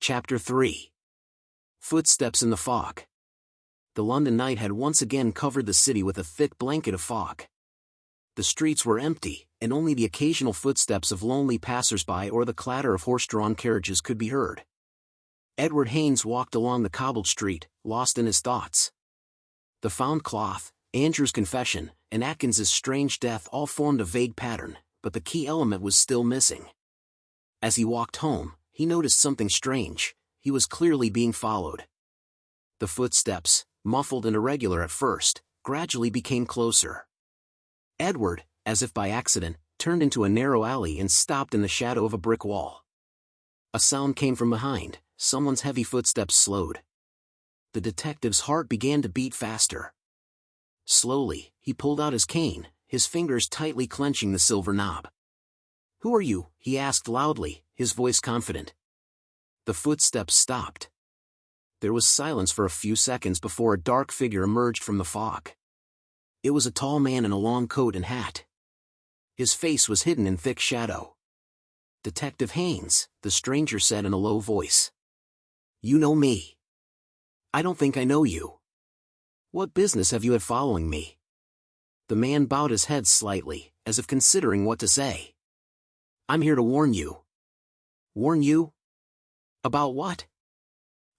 Chapter 3. Footsteps in the fog. The London night had once again covered the city with a thick blanket of fog. The streets were empty, and only the occasional footsteps of lonely passers-by or the clatter of horse-drawn carriages could be heard. Edward Haynes walked along the cobbled street, lost in his thoughts. The found cloth, Andrew's confession, and Atkins's strange death all formed a vague pattern, but the key element was still missing. As he walked home, he noticed something strange. He was clearly being followed. The footsteps, muffled and irregular at first, gradually became closer. Edward, as if by accident, turned into a narrow alley and stopped in the shadow of a brick wall. A sound came from behind. Someone's heavy footsteps slowed. The detective's heart began to beat faster. Slowly, he pulled out his cane, his fingers tightly clenching the silver knob. "Who are you?" he asked loudly, his voice confident. The footsteps stopped. There was silence for a few seconds before a dark figure emerged from the fog. It was a tall man in a long coat and hat. His face was hidden in thick shadow. "Detective Haynes," the stranger said in a low voice. "You know me." "I don't think I know you. What business have you had following me?" The man bowed his head slightly, as if considering what to say. "I'm here to warn you." "Warn you? About what?"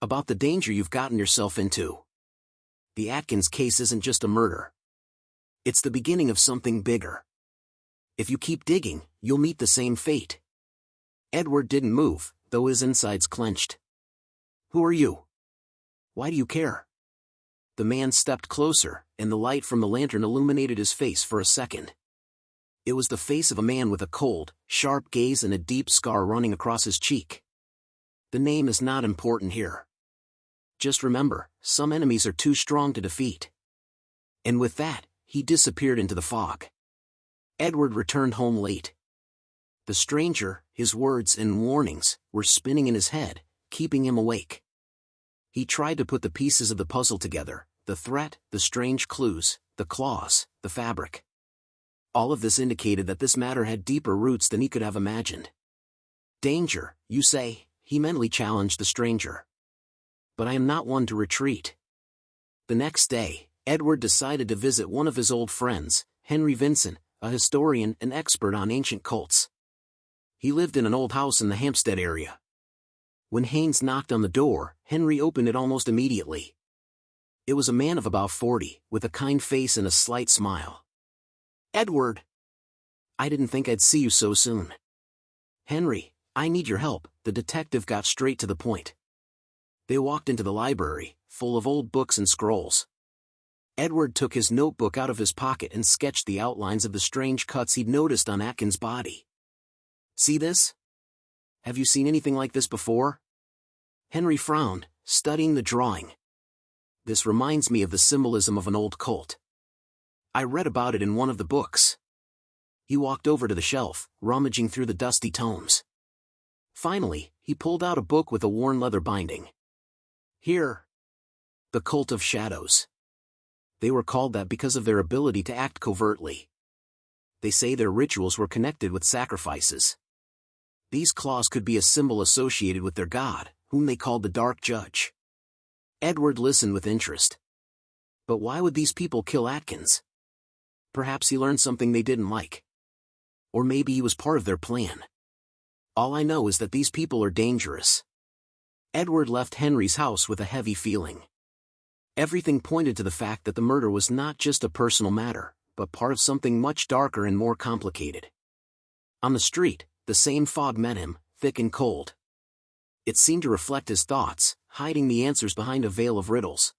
"About the danger you've gotten yourself into. The Atkins case isn't just a murder. It's the beginning of something bigger. If you keep digging, you'll meet the same fate." Edward didn't move, though his insides clenched. "Who are you? Why do you care?" The man stepped closer, and the light from the lantern illuminated his face for a second. It was the face of a man with a cold, sharp gaze and a deep scar running across his cheek. "The name is not important here. Just remember, some enemies are too strong to defeat." And with that, he disappeared into the fog. Edward returned home late. The stranger, his words and warnings, were spinning in his head, keeping him awake. He tried to put the pieces of the puzzle together: the threat, the strange clues, the claws, the fabric. All of this indicated that this matter had deeper roots than he could have imagined. "Danger, you say?" he mentally challenged the stranger. "But I am not one to retreat." The next day, Edward decided to visit one of his old friends, Henry Vincent, a historian and expert on ancient cults. He lived in an old house in the Hampstead area. When Haynes knocked on the door, Henry opened it almost immediately. It was a man of about 40, with a kind face and a slight smile. "Edward! I didn't think I'd see you so soon." "Henry, I need your help," the detective got straight to the point. They walked into the library, full of old books and scrolls. Edward took his notebook out of his pocket and sketched the outlines of the strange cuts he'd noticed on Atkins' body. "See this? Have you seen anything like this before?" Henry frowned, studying the drawing. "This reminds me of the symbolism of an old cult. I read about it in one of the books." He walked over to the shelf, rummaging through the dusty tomes. Finally, he pulled out a book with a worn leather binding. "Here. The Cult of Shadows. They were called that because of their ability to act covertly. They say their rituals were connected with sacrifices. These claws could be a symbol associated with their god, whom they called the Dark Judge." Edward listened with interest. But why would these people kill Atkins? Perhaps he learned something they didn't like. Or maybe he was part of their plan. "All I know is that these people are dangerous." Edward left Henry's house with a heavy feeling. Everything pointed to the fact that the murder was not just a personal matter, but part of something much darker and more complicated. On the street, the same fog met him, thick and cold. It seemed to reflect his thoughts, hiding the answers behind a veil of riddles.